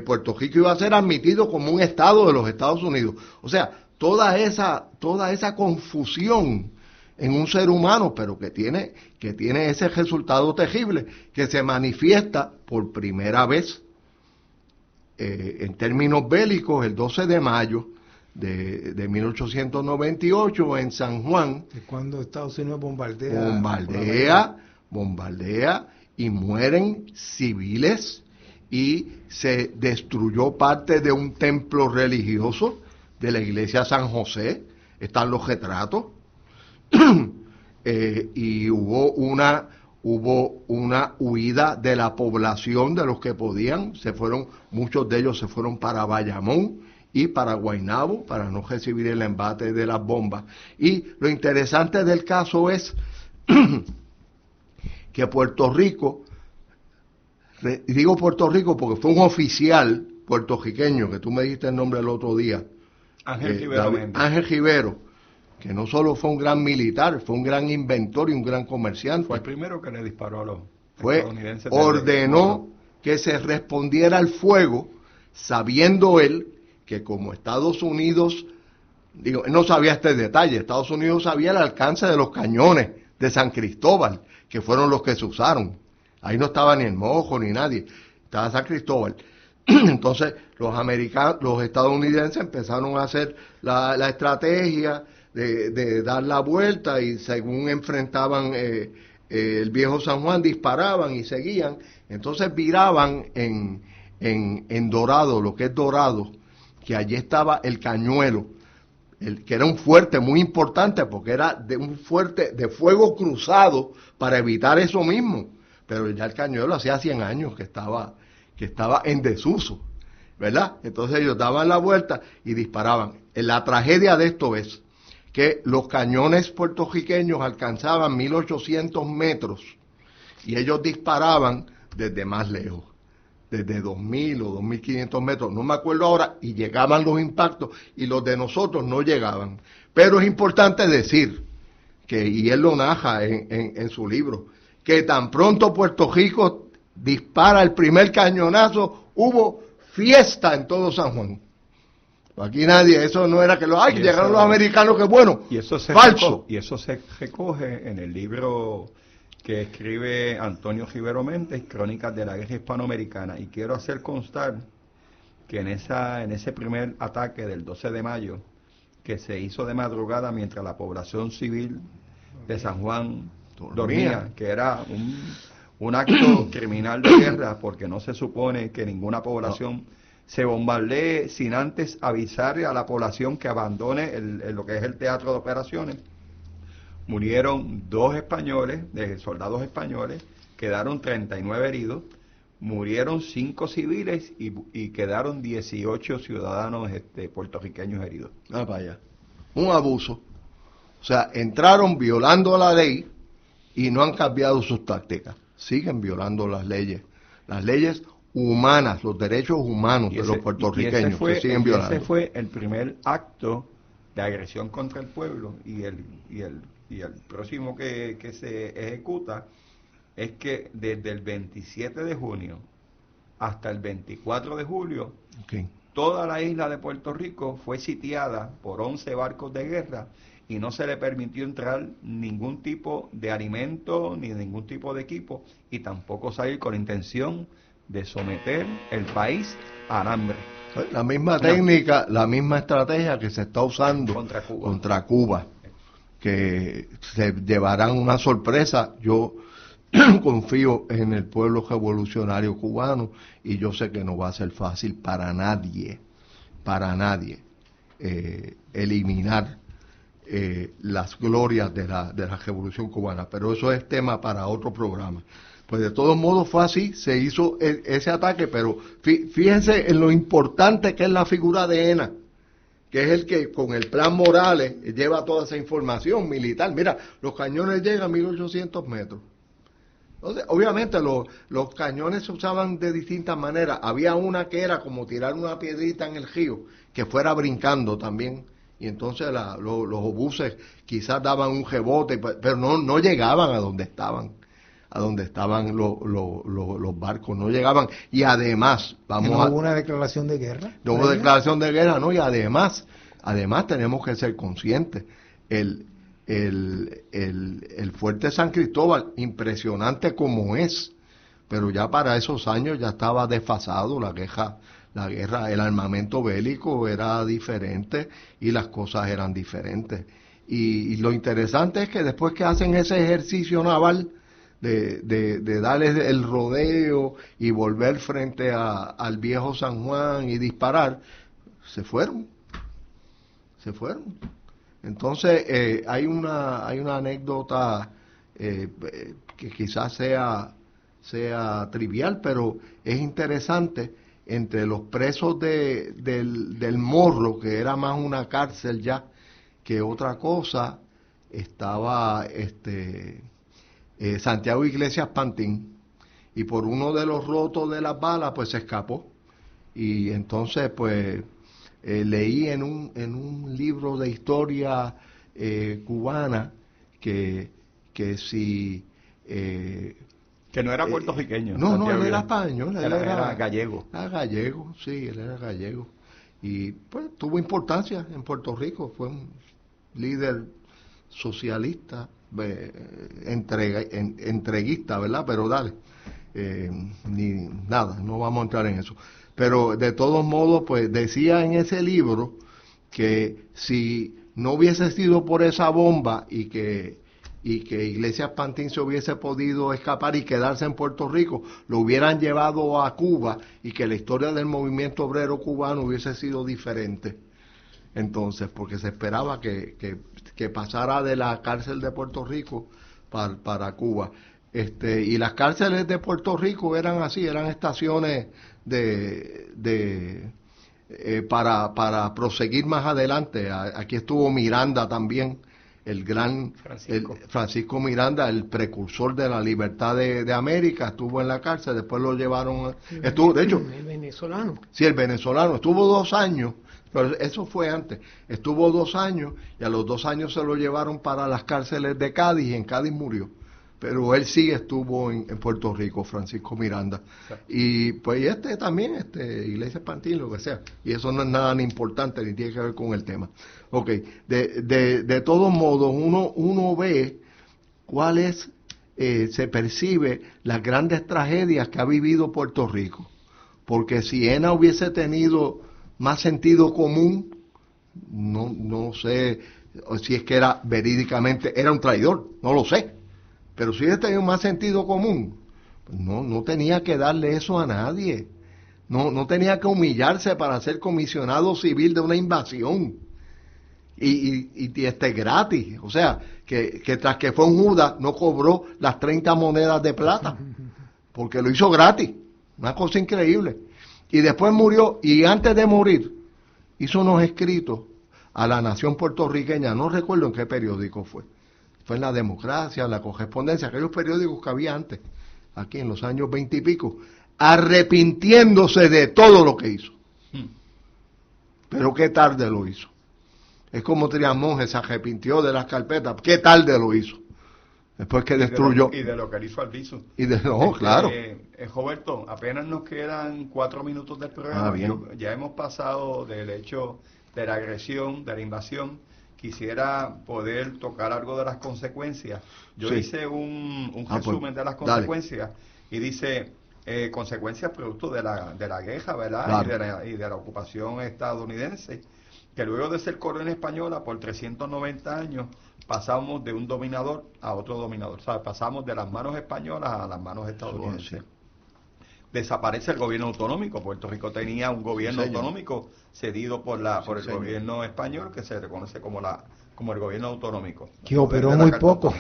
Puerto Rico iba a ser admitido como un estado de los Estados Unidos. O sea, toda esa confusión en un ser humano, pero que tiene ese resultado terrible, que se manifiesta por primera vez en términos bélicos el 12 de mayo de 1898 en San Juan. Es cuando Estados Unidos bombardea y mueren civiles, y se destruyó parte de un templo religioso de la iglesia San José. Están los retratos. Y hubo una huida de la población, de los que podían. Muchos de ellos se fueron para Bayamón y para Guaynabo para no recibir el embate de las bombas. Y lo interesante del caso es que Puerto Rico, digo Puerto Rico porque fue un oficial puertorriqueño, que tú me dijiste el nombre el otro día, Ángel Rivero, que no solo fue un gran militar, fue un gran inventor y un gran comerciante. Fue el primero que le disparó a los estadounidenses. Ordenó que se respondiera al fuego, sabiendo él que como Estados Unidos, él no sabía este detalle, Estados Unidos sabía el alcance de los cañones de San Cristóbal, que fueron los que se usaron. Ahí no estaba ni el Mojo ni nadie, estaba San Cristóbal. Entonces los estadounidenses empezaron a hacer la estrategia de dar la vuelta, y según enfrentaban el viejo San Juan, disparaban y seguían. Entonces viraban en Dorado, lo que es Dorado, que allí estaba el Cañuelo, que era un fuerte muy importante, porque era un fuerte de fuego cruzado para evitar eso mismo. Pero ya el Cañuelo hacía 100 años que estaba en desuso, ¿verdad? Entonces ellos daban la vuelta y disparaban. La tragedia de esto es que los cañones puertorriqueños alcanzaban 1800 metros y ellos disparaban desde más lejos, desde 2000 o 2500 metros, no me acuerdo ahora, y llegaban los impactos, y los de nosotros no llegaban. Pero es importante decir y él lo narra en su libro, que tan pronto Puerto Rico dispara el primer cañonazo, hubo fiesta en todo San Juan. Aquí nadie, eso no era que llegaron los americanos, que bueno, y eso falso. Y eso se recoge en el libro que escribe Antonio Rivero Méndez, Crónicas de la Guerra Hispanoamericana. Y quiero hacer constar que en ese primer ataque del 12 de mayo, que se hizo de madrugada mientras la población civil de San Juan dormía, que era un acto criminal de guerra, porque no se supone que ninguna población se bombardee sin antes avisarle a la población que abandone lo que es el teatro de operaciones. Murieron 2 españoles, soldados españoles, quedaron 39 heridos, murieron 5 civiles y quedaron 18 ciudadanos puertorriqueños heridos. Vaya, un abuso. O sea, entraron violando la ley y no han cambiado sus tácticas. Siguen violando las leyes humanas, los derechos humanos de los puertorriqueños, se siguen violando. Ese fue el primer acto de agresión contra el pueblo, y el próximo que se ejecuta es que desde el 27 de junio hasta el 24 de julio, toda la isla de Puerto Rico fue sitiada por 11 barcos de guerra, y no se le permitió entrar ningún tipo de alimento ni ningún tipo de equipo, y tampoco salir con la intención de someter el país al hambre. La misma técnica, la misma estrategia que se está usando contra Cuba, que se llevarán una sorpresa. Yo confío en el pueblo revolucionario cubano, y yo sé que no va a ser fácil para nadie eliminar las glorias de la revolución cubana, pero eso es tema para otro programa. Pues de todos modos fue así, se hizo ese ataque, pero fíjense en lo importante que es la figura de Ena. que es el que con el plan Morales lleva toda esa información militar. Mira, los cañones llegan a 1800 metros. Entonces, obviamente los cañones se usaban de distintas maneras. Había una que era como tirar una piedrita en el río, que fuera brincando también. Y entonces los obuses quizás daban un rebote, pero no llegaban a donde estaban los barcos, no llegaban. Y además, ¿No hubo una declaración de guerra? No hubo declaración de guerra, no, y además tenemos que ser conscientes. El fuerte San Cristóbal, impresionante como es, pero ya para esos años ya estaba desfasado la guerra, el armamento bélico era diferente y las cosas eran diferentes. Y lo interesante es que después que hacen ese ejercicio naval de darles el rodeo y volver frente al viejo San Juan y disparar, se fueron. Entonces hay una anécdota que quizás sea trivial, pero es interesante. Entre los presos del Morro, que era más una cárcel ya que otra cosa, estaba Santiago Iglesias Pantín, y por uno de los rotos de las balas pues se escapó. Y entonces pues leí en un libro de historia cubana que si que no era puertorriqueño. No, él era español, era gallego. Era gallego, sí, él era gallego. Y pues tuvo importancia en Puerto Rico, fue un líder socialista, entreguista, ¿verdad? Pero dale, no vamos a entrar en eso. Pero de todos modos, pues decía en ese libro que si no hubiese sido por esa bomba y que Iglesias Pantín se hubiese podido escapar y quedarse en Puerto Rico, lo hubieran llevado a Cuba y que la historia del movimiento obrero cubano hubiese sido diferente. Entonces, porque se esperaba que pasara de la cárcel de Puerto Rico para Cuba. Y las cárceles de Puerto Rico eran así, eran estaciones para proseguir más adelante. Aquí estuvo Miranda también, el gran Francisco Miranda, el precursor de la libertad de América, estuvo en la cárcel, después lo llevaron, de hecho, el venezolano. Sí, el venezolano, estuvo 2 años, pero eso fue antes, estuvo 2 años y a los 2 años se lo llevaron para las cárceles de Cádiz y en Cádiz murió. Pero él sí estuvo en Puerto Rico, Francisco Miranda. Sí. Y pues también, Iglesias Pantín, lo que sea. Y eso no es nada ni importante, ni tiene que ver con el tema. Ok, de todos modos, uno ve cuáles se percibe las grandes tragedias que ha vivido Puerto Rico. Porque si ENA hubiese tenido más sentido común, no sé si es que era verídicamente, era un traidor, no lo sé. Pero si hubiese tenido más sentido común, pues no tenía que darle eso a nadie. No tenía que humillarse para ser comisionado civil de una invasión. Y gratis. O sea, que tras que fue un Judas, no cobró las 30 monedas de plata. Porque lo hizo gratis. Una cosa increíble. Y después murió, y antes de morir, hizo unos escritos a la nación puertorriqueña. No recuerdo en qué periódico fue. Fue en La Democracia, en La Correspondencia, aquellos periódicos que había antes, aquí en los años 20 y pico, arrepintiéndose de todo lo que hizo. Pero qué tarde lo hizo. Es como Trias Monge se arrepintió de las carpetas, qué tarde lo hizo. Después que destruyó. Y de lo que le hizo Albizu. Claro. Roberto, apenas nos quedan 4 minutos del programa. Ya hemos pasado del hecho de la agresión, de la invasión. Quisiera poder tocar algo de las consecuencias. Yo hice un resumen de las consecuencias, y dice consecuencias producto de la guerra, ¿verdad? Claro. Y de la ocupación estadounidense, que luego de ser colonia española por 390 años pasamos de un dominador a otro dominador, ¿sabes? Pasamos de las manos españolas a las manos estadounidenses. Desaparece el gobierno autonómico. Puerto Rico tenía un gobierno autonómico cedido por el gobierno español, que se reconoce como el gobierno autonómico. Que operó muy poco.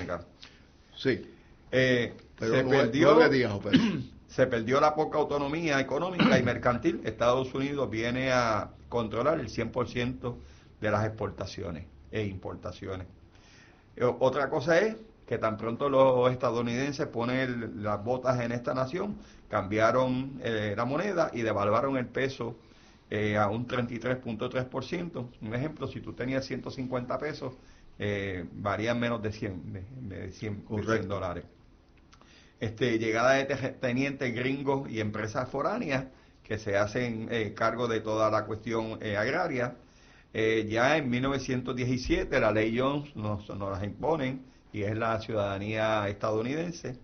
Sí. Se perdió la poca autonomía económica y mercantil. Estados Unidos viene a controlar el 100% de las exportaciones e importaciones. Otra cosa es que tan pronto los estadounidenses ponen las botas en esta nación, cambiaron la moneda y devaluaron el peso a un 33.3%. Un ejemplo, si tú tenías 150 pesos, varían menos de 100 dólares. Llegada de tenientes gringos y empresas foráneas que se hacen cargo de toda la cuestión agraria. Ya en 1917 la ley Jones nos las imponen y es la ciudadanía estadounidense.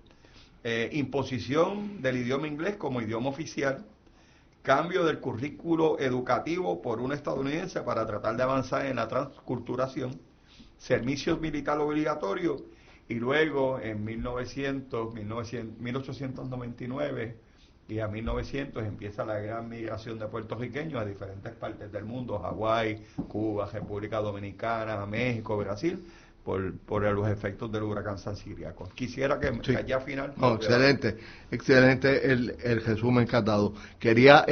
Imposición del idioma inglés como idioma oficial, cambio del currículo educativo por un estadounidense para tratar de avanzar en la transculturación, servicio militar obligatorio, y luego en 1899 y a 1900 empieza la gran migración de puertorriqueños a diferentes partes del mundo, Hawái, Cuba, República Dominicana, México, Brasil, por los efectos del huracán San Ciriaco. Quisiera que allá al final... No, excelente el resumen que has dado. Quería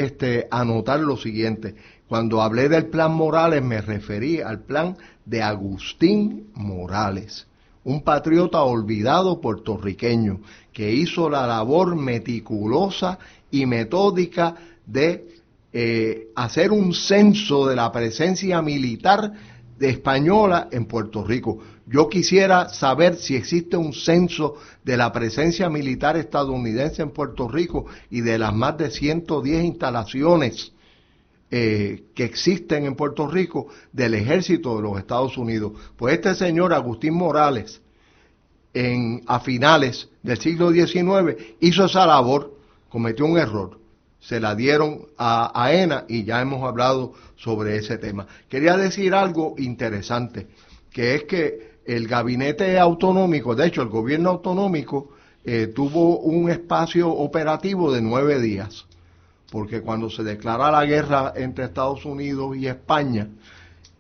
anotar lo siguiente. Cuando hablé del plan Morales me referí al plan de Agustín Morales, un patriota olvidado puertorriqueño que hizo la labor meticulosa y metódica de hacer un censo de la presencia militar española en Puerto Rico. Yo quisiera saber si existe un censo de la presencia militar estadounidense en Puerto Rico y de las más de 110 instalaciones que existen en Puerto Rico del ejército de los Estados Unidos. Pues este señor Agustín Morales, a finales del siglo XIX, hizo esa labor, cometió un error, se la dieron a ENA y ya hemos hablado sobre ese tema. Quería decir algo interesante, que es que el gabinete autonómico, de hecho el gobierno autonómico, tuvo un espacio operativo de 9 días, porque cuando se declara la guerra entre Estados Unidos y España,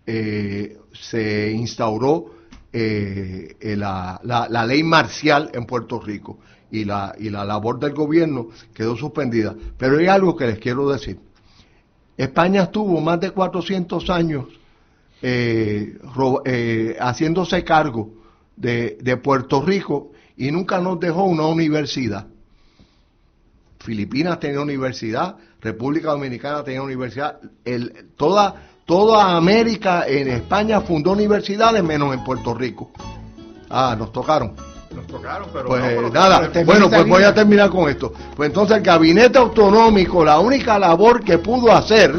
se instauró la ley marcial en Puerto Rico y la labor del gobierno quedó suspendida. Pero hay algo que les quiero decir. España estuvo más de 400 años haciéndose cargo de Puerto Rico y nunca nos dejó una universidad. Filipinas tenía universidad, República Dominicana tenía universidad, toda América en España fundó universidades menos en Puerto Rico. Nos tocaron. Pero pues no, nada, bueno, pues voy a terminar con esto. Pues entonces el gabinete autonómico, la única labor que pudo hacer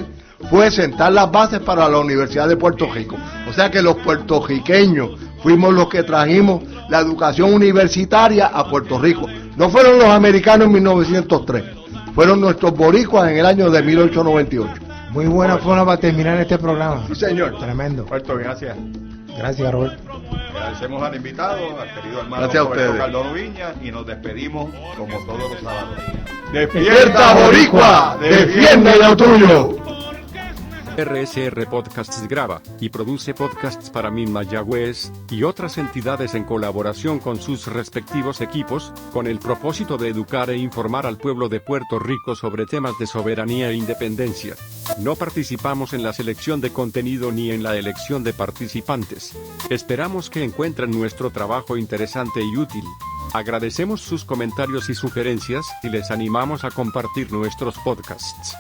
fue sentar las bases para la Universidad de Puerto Rico. O sea que los puertorriqueños fuimos los que trajimos la educación universitaria a Puerto Rico. No fueron los americanos en 1903, fueron nuestros boricuas en el año de 1898. Muy buena forma para terminar este programa. Sí, señor. Tremendo. Roberto, gracias. Gracias, Roberto. Agradecemos al invitado, al querido hermano Gracias a Roberto ustedes. Calderón Viña, y nos despedimos como todos los sábados. ¡Despierta, boricua! ¡Defiende lo tuyo! RSR Podcasts graba y produce podcasts para Mayagüez y otras entidades en colaboración con sus respectivos equipos, con el propósito de educar e informar al pueblo de Puerto Rico sobre temas de soberanía e independencia. No participamos en la selección de contenido ni en la elección de participantes. Esperamos que encuentren nuestro trabajo interesante y útil. Agradecemos sus comentarios y sugerencias y les animamos a compartir nuestros podcasts.